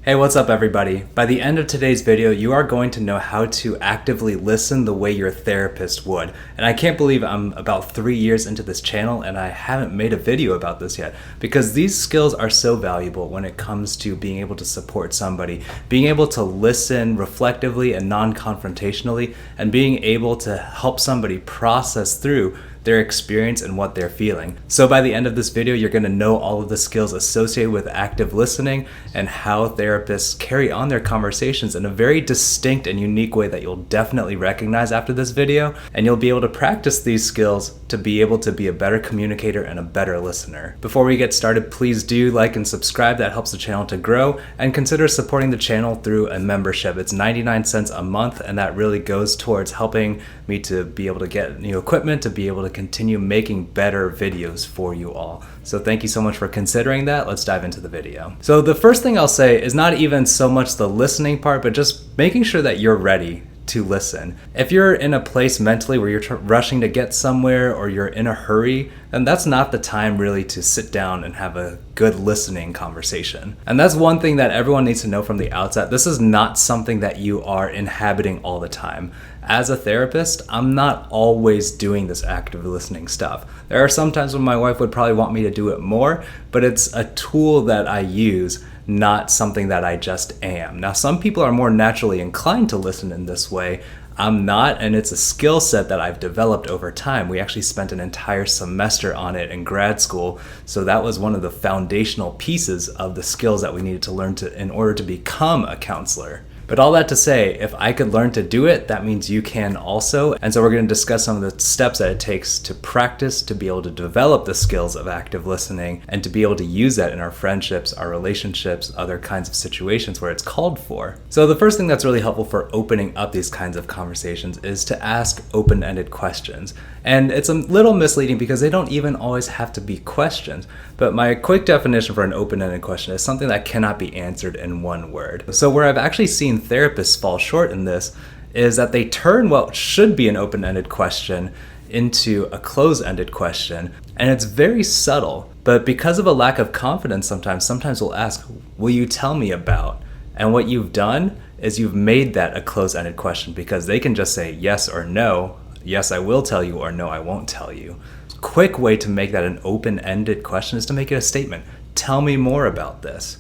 Hey, what's up everybody? By the end of today's video, you are going to know how to actively listen the way your therapist would. And I can't believe I'm about 3 years into this channel and I haven't made a video about this yet, because these skills are so valuable when it comes to being able to support somebody, being able to listen reflectively and non-confrontationally, and being able to help somebody process through their experience and what they're feeling. So by the end of this video, you're gonna know all of the skills associated with active listening and how therapists carry on their conversations in a very distinct and unique way that you'll definitely recognize after this video. And you'll be able to practice these skills to be able to be a better communicator and a better listener. Before we get started, please do like and subscribe. That helps the channel to grow. And consider supporting the channel through a membership. It's 99 cents a month, and that really goes towards helping me to be able to get new equipment, to be able to continue making better videos for you all. So thank you so much for considering that. Let's dive into the video. So the first thing I'll say is not even so much the listening part, but just making sure that you're ready to listen. If you're in a place mentally where you're rushing to get somewhere or you're in a hurry, then that's not the time really to sit down and have a good listening conversation. And that's one thing that everyone needs to know from the outset. This is not something that you are inhabiting all the time. As a therapist, I'm not always doing this active listening stuff. There are some times when my wife would probably want me to do it more, but it's a tool that I use, not something that I just am. Now, some people are more naturally inclined to listen in this way. I'm not, and it's a skill set that I've developed over time. We actually spent an entire semester on it in grad school, so that was one of the foundational pieces of the skills that we needed to learn in order to become a counselor. But all that to say, if I could learn to do it, that means you can also. And so we're going to discuss some of the steps that it takes to practice, to be able to develop the skills of active listening, and to be able to use that in our friendships, our relationships, other kinds of situations where it's called for. So the first thing that's really helpful for opening up these kinds of conversations is to ask open-ended questions. And it's a little misleading because they don't even always have to be questions. But my quick definition for an open-ended question is something that cannot be answered in one word. So where I've actually seen therapists fall short in this is that they turn what should be an open-ended question into a closed-ended question, and it's very subtle. But because of a lack of confidence, sometimes we'll ask, will you tell me about? And what you've done is you've made that a closed-ended question, because they can just say yes or no. Yes, I will tell you, or no, I won't tell you. Quick way to make that an open-ended question is to make it a statement. Tell me more about this.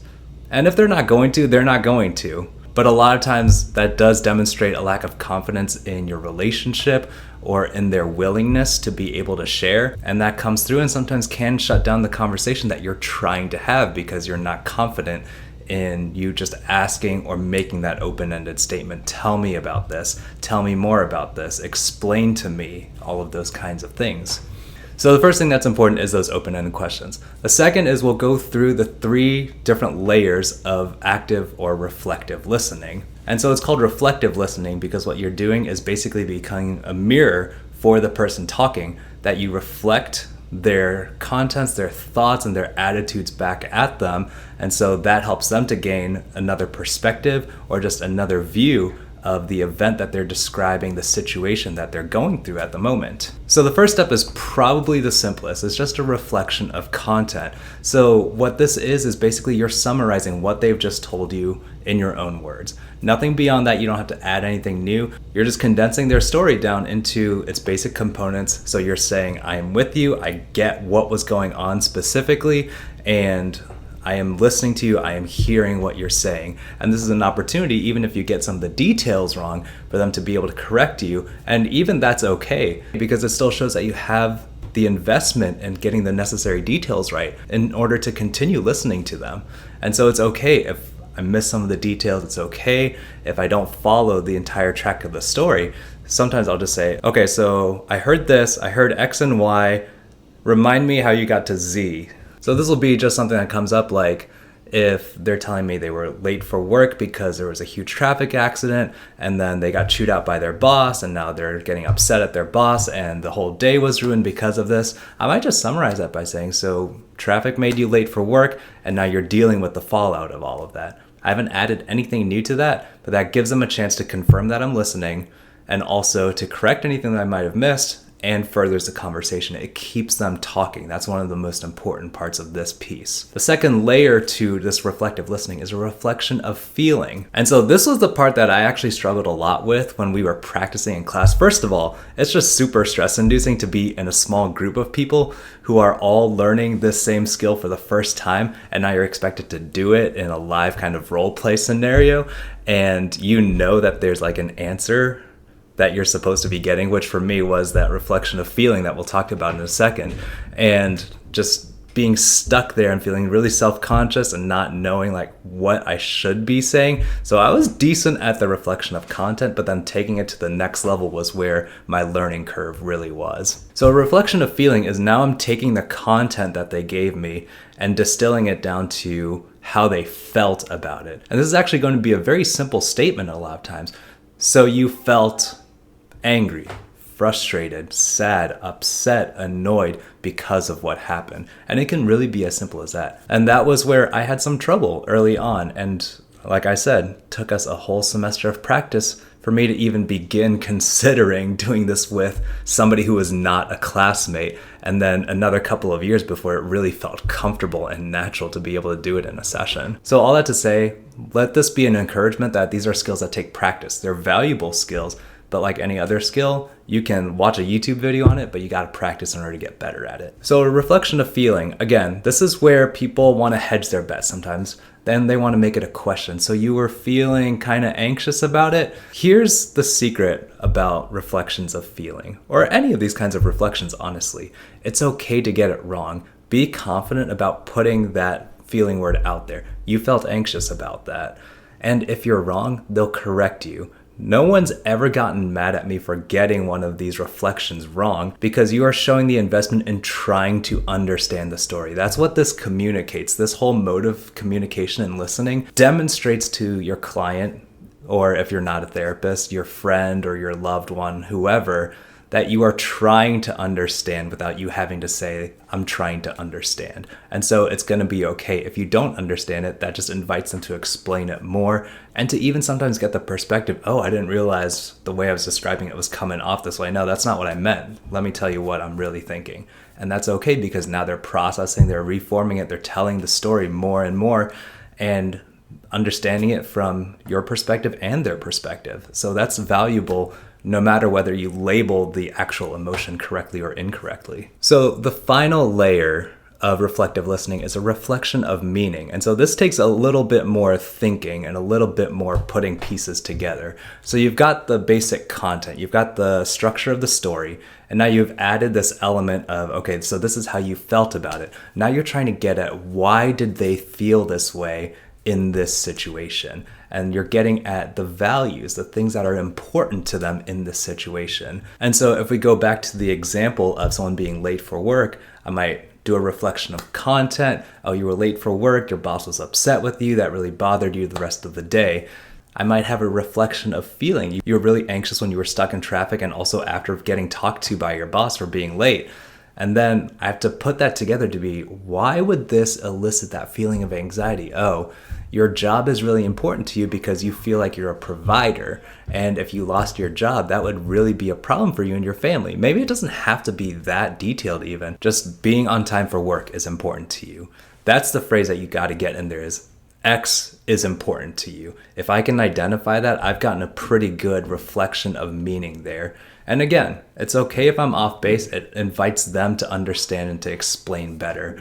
And if they're not going to, they're not going to. But a lot of times that does demonstrate a lack of confidence in your relationship or in their willingness to be able to share. And that comes through and sometimes can shut down the conversation that you're trying to have because you're not confident in you just asking or making that open-ended statement. Tell me about this. Tell me more about this. Explain to me, all of those kinds of things. So the first thing that's important is those open-ended questions. The second is we'll go through the 3 different layers of active or reflective listening. And so it's called reflective listening because what you're doing is basically becoming a mirror for the person talking, that you reflect their contents, their thoughts, and their attitudes back at them. And so that helps them to gain another perspective or just another view of the event that they're describing, the situation that they're going through at the moment. So the first step is probably the simplest. It's just a reflection of content. So what this is basically you're summarizing what they've just told you in your own words. Nothing beyond that. You don't have to add anything new. You're just condensing their story down into its basic components. So you're saying, I am with you, I get what was going on specifically, and I am listening to you, I am hearing what you're saying. And this is an opportunity, even if you get some of the details wrong, for them to be able to correct you. And even that's okay, because it still shows that you have the investment in getting the necessary details right in order to continue listening to them. And so it's okay if I miss some of the details. It's okay if I don't follow the entire track of the story. Sometimes I'll just say, okay, so I heard this, I heard X and Y, remind me how you got to Z. So this will be just something that comes up like if they're telling me they were late for work because there was a huge traffic accident and then they got chewed out by their boss and now they're getting upset at their boss and the whole day was ruined because of this. I might just summarize that by saying, so traffic made you late for work and now you're dealing with the fallout of all of that. I haven't added anything new to that, but that gives them a chance to confirm that I'm listening and also to correct anything that I might have missed and furthers the conversation. It keeps them talking. That's one of the most important parts of this piece. The second layer to this reflective listening is a reflection of feeling. And so this was the part that I actually struggled a lot with when we were practicing in class. First of all, it's just super stress inducing to be in a small group of people who are all learning this same skill for the first time, and now you're expected to do it in a live kind of role play scenario, and you know that there's like an answer that you're supposed to be getting, which for me was that reflection of feeling that we'll talk about in a second. And just being stuck there and feeling really self-conscious and not knowing like what I should be saying. So I was decent at the reflection of content, but then taking it to the next level was where my learning curve really was. So a reflection of feeling is now I'm taking the content that they gave me and distilling it down to how they felt about it. And this is actually going to be a very simple statement a lot of times. So you felt angry, frustrated, sad, upset, annoyed because of what happened. And it can really be as simple as that. And that was where I had some trouble early on. And like I said, took us a whole semester of practice for me to even begin considering doing this with somebody who was not a classmate. And then another couple of years before it really felt comfortable and natural to be able to do it in a session. So all that to say, let this be an encouragement that these are skills that take practice. They're valuable skills. But like any other skill, you can watch a YouTube video on it, but you got to practice in order to get better at it. So a reflection of feeling, again, this is where people want to hedge their bets sometimes. Then they want to make it a question. So you were feeling kind of anxious about it. Here's the secret about reflections of feeling, or any of these kinds of reflections, honestly. It's okay to get it wrong. Be confident about putting that feeling word out there. You felt anxious about that. And if you're wrong, they'll correct you. No one's ever gotten mad at me for getting one of these reflections wrong, because you are showing the investment in trying to understand the story. That's what this communicates. This whole mode of communication and listening demonstrates to your client, or if you're not a therapist, your friend or your loved one, whoever, that you are trying to understand without you having to say, I'm trying to understand. And so it's going to be okay. If you don't understand it, that just invites them to explain it more and to even sometimes get the perspective, oh, I didn't realize the way I was describing it was coming off this way. No, that's not what I meant. Let me tell you what I'm really thinking. And that's okay, because now they're processing, they're reforming it, they're telling the story more and more and understanding it from your perspective and their perspective. So that's valuable no matter whether you label the actual emotion correctly or incorrectly. So the final layer of reflective listening is a reflection of meaning. And so this takes a little bit more thinking and a little bit more putting pieces together. So you've got the basic content, you've got the structure of the story, and now you've added this element of, okay, so this is how you felt about it. Now you're trying to get at why did they feel this way in this situation? And you're getting at the values, the things that are important to them in this situation. And so if we go back to the example of someone being late for work, I might do a reflection of content. Oh, you were late for work, your boss was upset with you, that really bothered you the rest of the day. I might have a reflection of feeling. You were really anxious when you were stuck in traffic, and also after getting talked to by your boss for being late. And then I have to put that together to be, why would this elicit that feeling of anxiety? Oh, your job is really important to you because you feel like you're a provider. And if you lost your job, that would really be a problem for you and your family. Maybe it doesn't have to be that detailed even. Just being on time for work is important to you. That's the phrase that you got to get in there, is X is important to you. If I can identify that, I've gotten a pretty good reflection of meaning there. And again, it's okay if I'm off base. It invites them to understand and to explain better.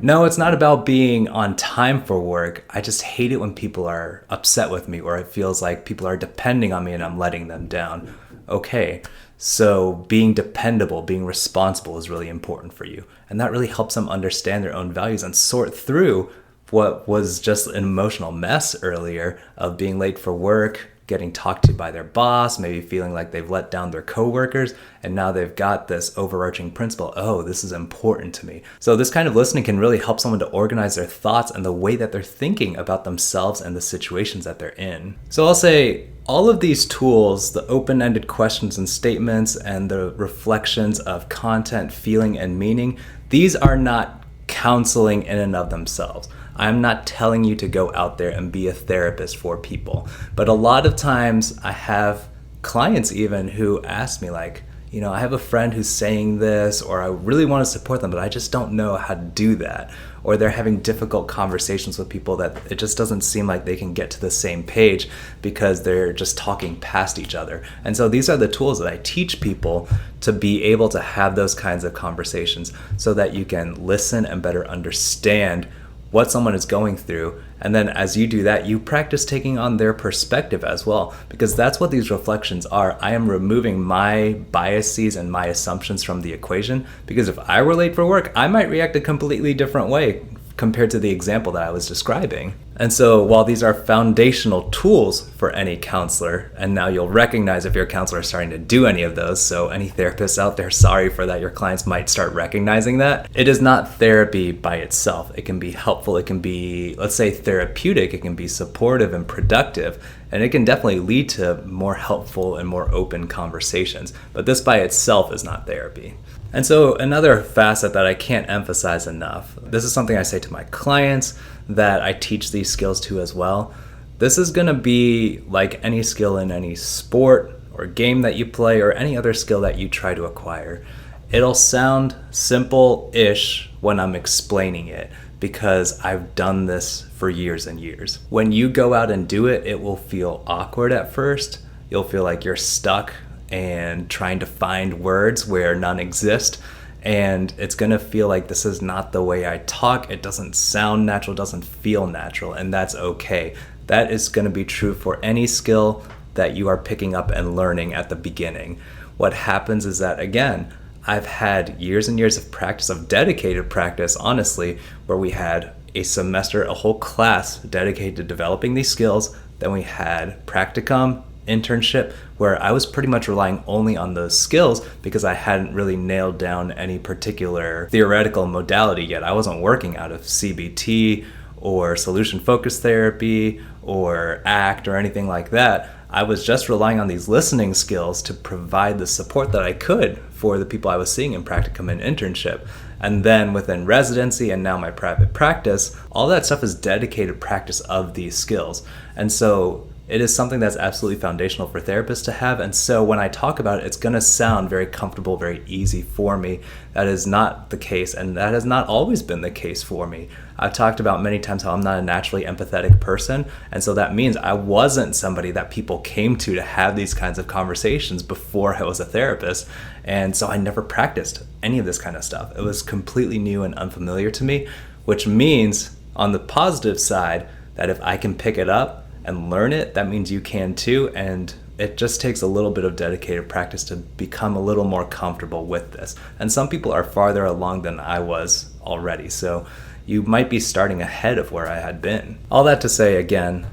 No, it's not about being on time for work. I just hate it when people are upset with me, or it feels like people are depending on me and I'm letting them down. Okay, so being dependable, being responsible is really important for you. And that really helps them understand their own values and sort through what was just an emotional mess earlier of being late for work, getting talked to by their boss, maybe feeling like they've let down their coworkers, and now they've got this overarching principle, oh, this is important to me. So this kind of listening can really help someone to organize their thoughts and the way that they're thinking about themselves and the situations that they're in. So I'll say all of these tools, the open-ended questions and statements and the reflections of content, feeling, and meaning, these are not counseling in and of themselves. I'm not telling you to go out there and be a therapist for people. But a lot of times I have clients even who ask me like, you know, I have a friend who's saying this, or I really want to support them, but I just don't know how to do that. Or they're having difficult conversations with people that it just doesn't seem like they can get to the same page because they're just talking past each other. And so these are the tools that I teach people to be able to have those kinds of conversations so that you can listen and better understand what someone is going through. And then as you do that, you practice taking on their perspective as well, because that's what these reflections are. I am removing my biases and my assumptions from the equation, because if I were late for work, I might react a completely different way compared to the example that I was describing. And so while these are foundational tools for any counselor, and now you'll recognize if your counselor is starting to do any of those, so any therapists out there, sorry for that, your clients might start recognizing that. It is not therapy by itself. It can be helpful, it can be, let's say, therapeutic, it can be supportive and productive, and it can definitely lead to more helpful and more open conversations. But this by itself is not therapy. And so another facet that I can't emphasize enough, this is something I say to my clients that I teach these skills to as well. This is going to be like any skill in any sport or game that you play or any other skill that you try to acquire. It'll sound simple-ish when I'm explaining it because I've done this for years and years. When you go out and do it, it will feel awkward at first. You'll feel like you're stuck and trying to find words where none exist, and it's gonna feel like this is not the way I talk. It doesn't sound natural, doesn't feel natural, and that's okay. That is gonna be true for any skill that you are picking up and learning at the beginning. What happens is that, again, I've had years and years of practice, of dedicated practice, honestly, where we had a semester, a whole class dedicated to developing these skills. Then we had practicum, internship, where I was pretty much relying only on those skills because I hadn't really nailed down any particular theoretical modality yet. I wasn't working out of CBT or solution focused therapy or ACT or anything like that. I was just relying on these listening skills to provide the support that I could for the people I was seeing in practicum and internship. And then within residency and now my private practice, all that stuff is dedicated practice of these skills. And so it is something that's absolutely foundational for therapists to have. And so when I talk about it, it's going to sound very comfortable, very easy for me. That is not the case, and that has not always been the case for me. I've talked about many times how I'm not a naturally empathetic person, and so that means I wasn't somebody that people came to have these kinds of conversations before I was a therapist. And so I never practiced any of this kind of stuff. It was completely new and unfamiliar to me, which means on the positive side that if I can pick it up and learn it, that means you can too, and it just takes a little bit of dedicated practice to become a little more comfortable with this. And some people are farther along than I was already, so you might be starting ahead of where I had been. All that to say, again,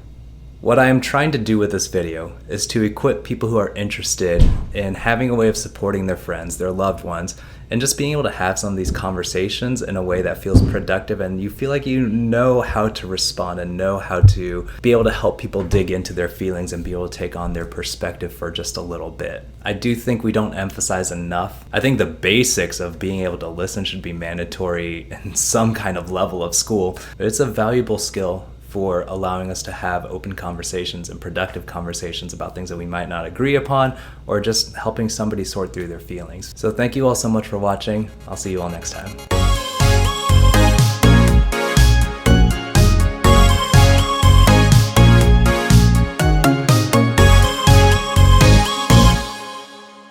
what I am trying to do with this video is to equip people who are interested in having a way of supporting their friends, their loved ones, and just being able to have some of these conversations in a way that feels productive and you feel like you know how to respond and know how to be able to help people dig into their feelings and be able to take on their perspective for just a little bit. I do think we don't emphasize enough. I think the basics of being able to listen should be mandatory in some kind of level of school, but it's a valuable skill for allowing us to have open conversations and productive conversations about things that we might not agree upon, or just helping somebody sort through their feelings. So thank you all so much for watching. I'll see you all next time.